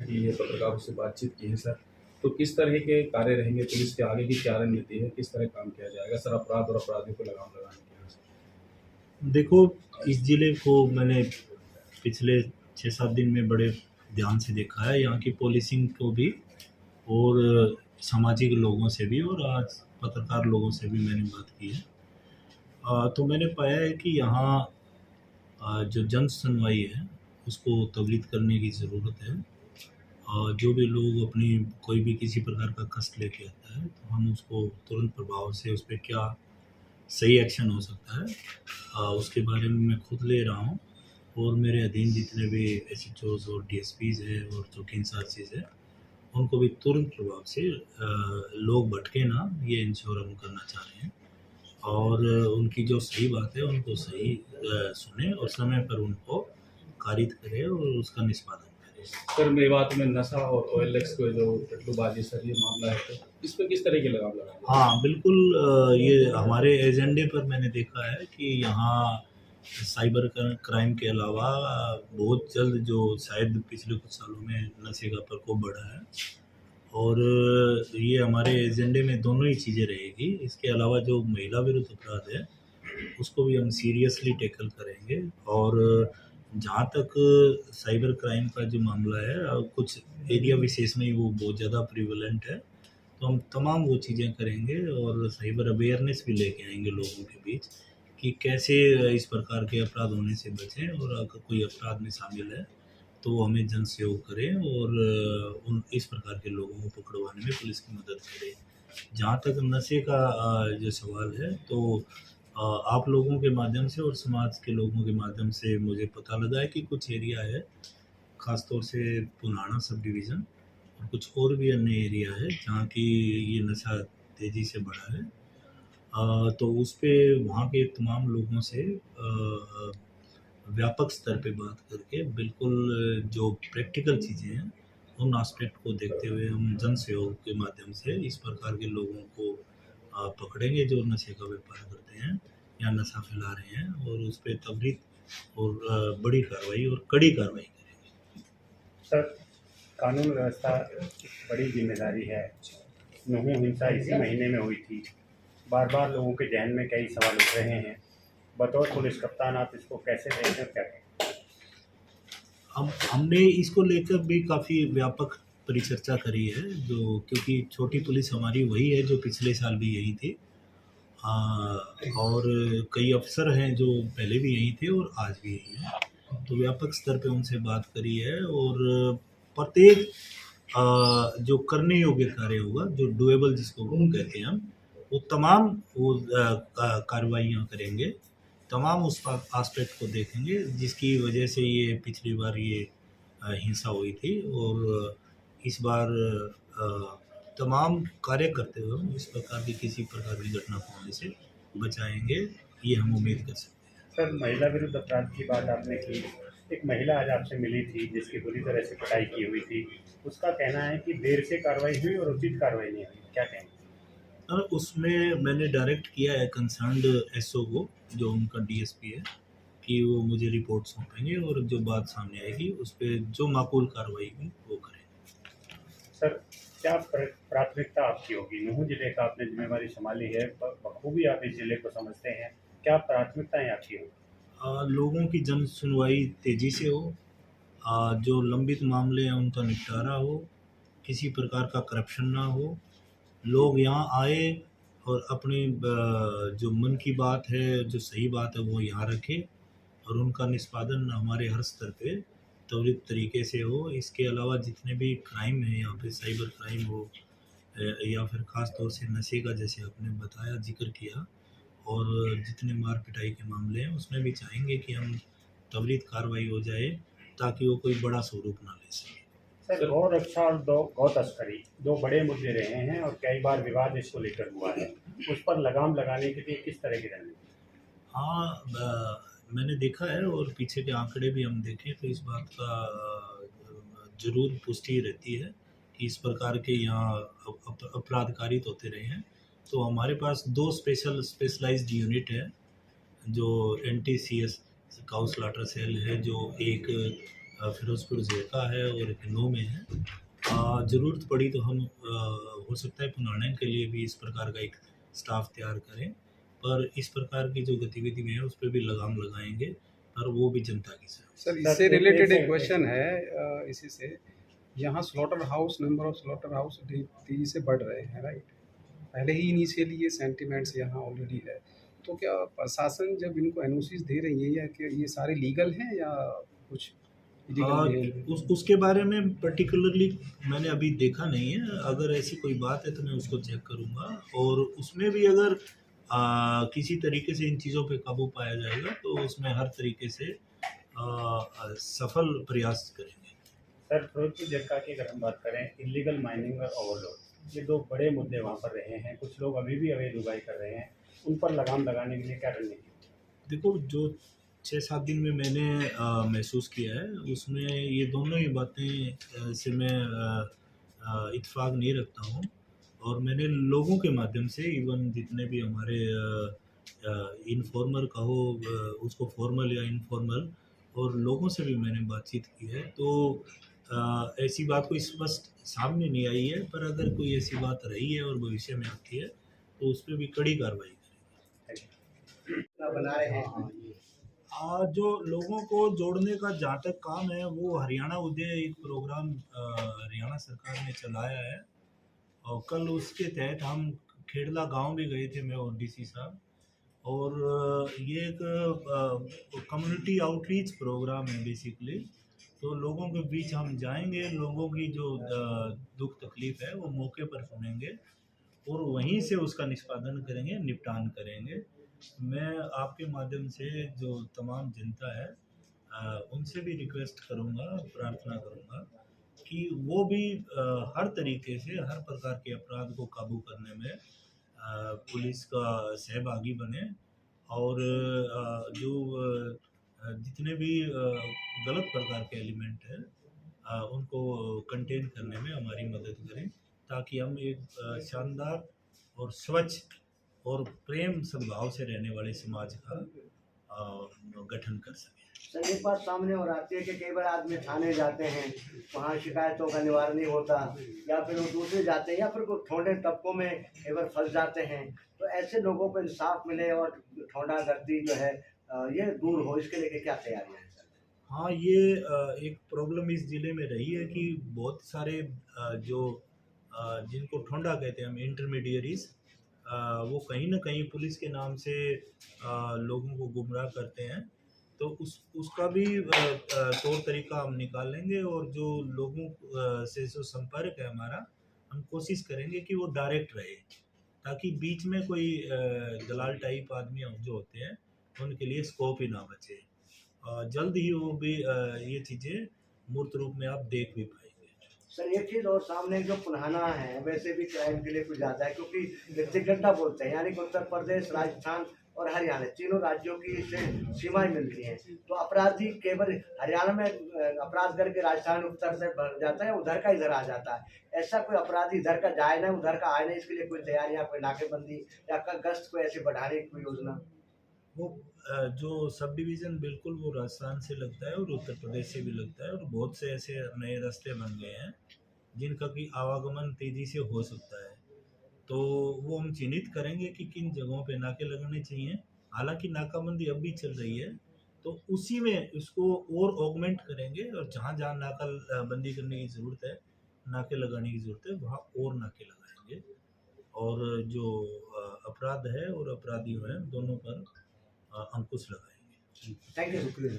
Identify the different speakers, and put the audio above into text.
Speaker 1: की है, पत्रकारों से बातचीत की है सर, तो किस तरह के कार्य रहेंगे, पुलिस के आगे की क्या रणनीति है, किस तरह काम किया जाएगा सर अपराध और अपराधियों को लगाम लगाने के लिए?
Speaker 2: देखो, इस ज़िले को मैंने पिछले 6-7 दिन में बड़े ध्यान से देखा है, यहाँ की पुलिसिंग को भी और सामाजिक लोगों से भी और आज पत्रकार लोगों से भी मैंने बात की है। तो मैंने पाया है कि यहाँ जो जन सुनवाई है, उसको त्वरित करने की ज़रूरत है। जो भी लोग अपनी कोई भी किसी प्रकार का कष्ट लेके आता है, तो हम उसको तुरंत प्रभाव से उस पे क्या सही एक्शन हो सकता है, उसके बारे में मैं खुद ले रहा हूँ और मेरे अधीन जितने भी एसएचओज़ और डीएसपीज़ हैं और चौकी इंचार्जेज़ हैं, उनको भी तुरंत प्रभाव से लोग भटके ना, ये इंश्योर हम करना चाह रहे हैं और उनकी जो सही बात है, उनको सही सुने और समय पर उनको कारित करें और उसका निष्पादन करें।
Speaker 1: सर मेवात में नशा और ओएलएक्स को जो पेट्रोलबाजी सर ये मामला है, तो इस पे किस तरह की लगाम लगाएंगे?
Speaker 2: हाँ, बिल्कुल। ये हमारे एजेंडे पर मैंने देखा है कि यहाँ साइबर क्राइम के अलावा बहुत जल्द जो शायद पिछले कुछ सालों में नशे का प्रकोप बढ़ा है और ये हमारे एजेंडे में दोनों ही चीज़ें रहेगी। इसके अलावा जो महिला विरुद्ध अपराध है, उसको भी हम सीरियसली टैकल करेंगे और जहाँ तक साइबर क्राइम का जो मामला है, कुछ एरिया विशेष में ही वो बहुत ज़्यादा प्रिवलेंट है, तो हम तमाम वो चीज़ें करेंगे और साइबर अवेयरनेस भी लेके आएंगे लोगों के बीच कि कैसे इस प्रकार के अपराध होने से बचें और अगर कोई अपराध में शामिल है तो वो हमें जन सहयोग करें और उन इस प्रकार के लोगों को पकड़वाने में पुलिस की मदद करें। जहाँ तक नशे का जो सवाल है, तो आप लोगों के माध्यम से और समाज के लोगों के माध्यम से मुझे पता लगा है कि कुछ एरिया है, ख़ास तौर से पुनाना सब डिवीज़न और कुछ और भी अन्य एरिया है जहाँ की ये नशा तेज़ी से बढ़ा है। तो उस पे वहाँ के तमाम लोगों से व्यापक स्तर पे बात करके बिल्कुल जो प्रैक्टिकल चीज़ें हैं, उन एस्पेक्ट को देखते हुए हम जन सहयोग के माध्यम से इस प्रकार के लोगों को पकड़ेंगे जो नशे का व्यापार करते हैं या नशा फैला रहे हैं और उस पे त्वरित और बड़ी कार्रवाई और कड़ी कार्रवाई करेंगे।
Speaker 3: सर, कानून व्यवस्था एक बड़ी जिम्मेदारी है। नूह हिंसा इसी महीने में हुई थी। बार बार लोगों के जहन में कई सवाल उठ रहे हैं। बतौर पुलिस कप्तान आप इसको कैसे देखें, क्या कहें?
Speaker 2: हमने इसको लेकर भी काफ़ी व्यापक परिचर्चा करी है, जो क्योंकि छोटी पुलिस हमारी वही है जो पिछले साल भी यही थी। और कई अफ़सर हैं जो पहले भी यही थे और आज भी यही हैं। तो व्यापक स्तर पे उनसे बात करी है और प्रत्येक जो करने योग्य कार्य होगा, जो डूएबल जिसको हम कहते हैं हम, वो तमाम वो कार्रवाइयाँ करेंगे, तमाम उस एस्पेक्ट को देखेंगे जिसकी वजह से ये पिछली बार ये हिंसा हुई थी और इस बार तमाम कार्य करते हुए हम इस प्रकार की किसी प्रकार की घटना को होने से बचाएंगे, ये हम उम्मीद कर सकते हैं।
Speaker 3: सर, महिला विरुद्ध अपराध की बात आपने की। एक महिला आज आपसे मिली थी जिसकी बुरी तरह से पिटाई की हुई थी। उसका कहना है कि देर से कार्रवाई हुई और उचित कार्रवाई नहीं हुई, क्या कहेंगे?
Speaker 2: उसमें मैंने डायरेक्ट किया है कंसर्न्ड एसओ को, जो उनका डीएसपी है, कि वो मुझे रिपोर्ट सौंपेंगे और जो बात सामने आएगी उस पे जो माकूल कार्रवाई हुई वो करें।
Speaker 3: सर, क्या प्राथमिकता आपकी होगी? नूह जिले का आपने जिम्मेवारी संभाली है, बखूबी आप इस जिले को समझते हैं। क्या प्राथमिकताएं आपकी होगी?
Speaker 2: लोगों की जन सुनवाई तेज़ी से हो, जो लंबित मामले हैं उनका निपटारा हो, किसी प्रकार का करप्शन ना हो, लोग यहाँ आए और अपनी जो मन की बात है, जो सही बात है वो यहाँ रखें और उनका निष्पादन हमारे हर स्तर पे त्वरित तरीके से हो। इसके अलावा जितने भी क्राइम है यहाँ पे, साइबर क्राइम हो या फिर ख़ास तौर से नशे का जैसे आपने बताया, जिक्र किया, और जितने मार पिटाई के मामले हैं उसमें भी चाहेंगे कि हम त्वरित कार्रवाई हो जाए ताकि वो कोई बड़ा स्वरूप ना ले सके।
Speaker 3: सर, गौ रक्षा और गौ तस्करी दो बड़े मुद्दे रहे हैं और कई बार विवाद इसको लेकर हुआ है। उस पर लगाम लगाने के लिए किस तरह की रणनीति?
Speaker 2: हाँ, मैंने देखा है और पीछे के आंकड़े भी हम देखें तो इस बात का ज़रूर पुष्टि रहती है कि इस प्रकार के यहाँ अपराध कारित होते रहे हैं। तो हमारे पास 2 स्पेशलाइज्ड यूनिट है, जो एनटीसीएस काउ स्लॉटर सेल है, जो एक फिरोजपुर ज़ेका है और हिन्नू में है। ज़रूरत पड़ी तो हम हो सकता है पुनाने के लिए भी इस प्रकार का एक स्टाफ तैयार करें, पर इस प्रकार की जो गतिविधि में है उस पे भी लगाम लगाएंगे, पर वो भी जनता की सेवा।
Speaker 4: सर इससे रिलेटेड एक क्वेश्चन है इसी से, यहाँ slaughter house, number of slaughter house तेजी से बढ़ रहे हैं, राइट? पहले ही इनिशियली ये सेंटिमेंट्स यहाँ ऑलरेडी है, तो क्या प्रशासन जब इनको एनओसीज दे रही है या कि ये सारे लीगल हैं या कुछ इलीगल?
Speaker 2: उसके बारे में पर्टिकुलरली मैंने अभी देखा नहीं है। अगर ऐसी कोई बात है तो मैं उसको चेक करूँगा, और उसमें भी अगर किसी तरीके से इन चीज़ों पे काबू पाया जाएगा तो उसमें हर तरीके से सफल प्रयास करेंगे।
Speaker 3: सर फिरोजपुर ज़ेका की अगर हम बात करें, इलीगल माइनिंग और ओवरलोड, ये दो बड़े मुद्दे वहाँ पर रहे हैं। कुछ लोग अभी भी अवैध उगाई कर रहे हैं, उन पर लगाम लगाने के लिए क्या रणनीति?
Speaker 2: देखो, जो 6-7 दिन में मैंने महसूस किया है उसमें ये दोनों ही बातें से मैं इत्तेफाक नहीं रखता हूँ, और मैंने लोगों के माध्यम से इवन जितने भी हमारे इनफॉर्मल कहो उसको फॉर्मल या इनफॉर्मल, और लोगों से भी मैंने बातचीत की है, तो ऐसी बात कोई स्पष्ट सामने नहीं आई है, पर अगर कोई ऐसी बात रही है और भविष्य में आती है तो उस पर भी कड़ी कार्रवाई करेंगे।
Speaker 5: बना रहे हैं
Speaker 2: जो लोगों को जोड़ने का जहाँ तक काम है वो हरियाणा उदय एक प्रोग्राम हरियाणा सरकार ने चलाया है, और कल उसके तहत हम खेड़ला गांव भी गए थे, मैं और डीसी साहब, और ये एक कम्युनिटी आउटरीच प्रोग्राम है बेसिकली। तो लोगों के बीच हम जाएंगे, लोगों की जो दुख तकलीफ है वो मौके पर सुनेंगे और वहीं से उसका निष्पादन करेंगे, निपटान करेंगे। मैं आपके माध्यम से जो तमाम जनता है उनसे भी रिक्वेस्ट करूंगा, प्रार्थना करूंगा कि वो भी हर तरीके से हर प्रकार के अपराध को काबू करने में पुलिस का सहभागी बने, और जो जितने भी गलत प्रकार के एलिमेंट हैं उनको कंटेन करने में हमारी मदद करें, ताकि हम एक शानदार और स्वच्छ और प्रेम सद्भाव से रहने वाले समाज का गठन कर सकें।
Speaker 5: सर एक बात सामने और आती है कि कई बार आदमी थाने जाते हैं, वहाँ शिकायतों का निवारण नहीं होता, या फिर वो दूसरे जाते हैं या फिर कोई ठोंडे तबकों में कई बार फंस जाते हैं, तो ऐसे लोगों को इंसाफ मिले और ठोंडा गर्दी जो है ये दूर हो, इसके लिए क्या तैयारियाँ हैं सर?
Speaker 2: हाँ, ये एक प्रॉब्लम इस ज़िले में रही है कि बहुत सारे जो जिनको ठोंडा कहते हैं हम, इंटरमीडियरीज, वो कहीं ना कहीं पुलिस के नाम से लोगों को गुमराह करते हैं, तो उसका भी तौर तरीका हम निकालेंगे, और जो लोगों से जो संपर्क है हमारा, हम कोशिश करेंगे कि वो डायरेक्ट रहे, ताकि बीच में कोई दलाल टाइप आदमी जो होते हैं उनके लिए स्कोप ही ना बचे। जल्द ही वो भी ये चीज़ें मूर्त रूप में आप देख भी पाएंगे।
Speaker 5: सर एक चीज़ और सामने जो पुराना है, वैसे भी क्राइम के लिए कुछ ज़्यादा है, क्योंकि जनगणना बोलते हैं, यानी कि उत्तर प्रदेश, राजस्थान और हरियाणा तीनों राज्यों की इससे सीमाएं मिलती हैं, तो अपराधी केवल हरियाणा में अपराध करके राजस्थान उत्तर से भर जाता है, उधर का इधर आ जाता है। ऐसा कोई अपराधी इधर का जाए ना, उधर का आए ना, इसके लिए कोई तैयारियाँ, कोई नाकेबंदी या गश्त को ऐसे बढ़ाने की कोई योजना?
Speaker 2: वो जो सब डिवीज़न बिल्कुल वो राजस्थान से लगता है और उत्तर प्रदेश से भी लगता है, और बहुत से ऐसे नए रास्ते बन गए हैं जिनका कि आवागमन तेज़ी से हो सकता है, तो वो हम चिन्हित करेंगे कि किन जगहों पे नाके लगाने चाहिए। हालांकि नाकाबंदी अब भी चल रही है, तो उसी में उसको और ऑगमेंट करेंगे, और जहाँ जहाँ नाका बंदी करने की ज़रूरत है, नाके लगाने की ज़रूरत है, वहाँ और नाके लगाएंगे, और जो अपराध है और अपराधियों हैं दोनों पर अंकुश लगाएंगे।
Speaker 5: Thank you.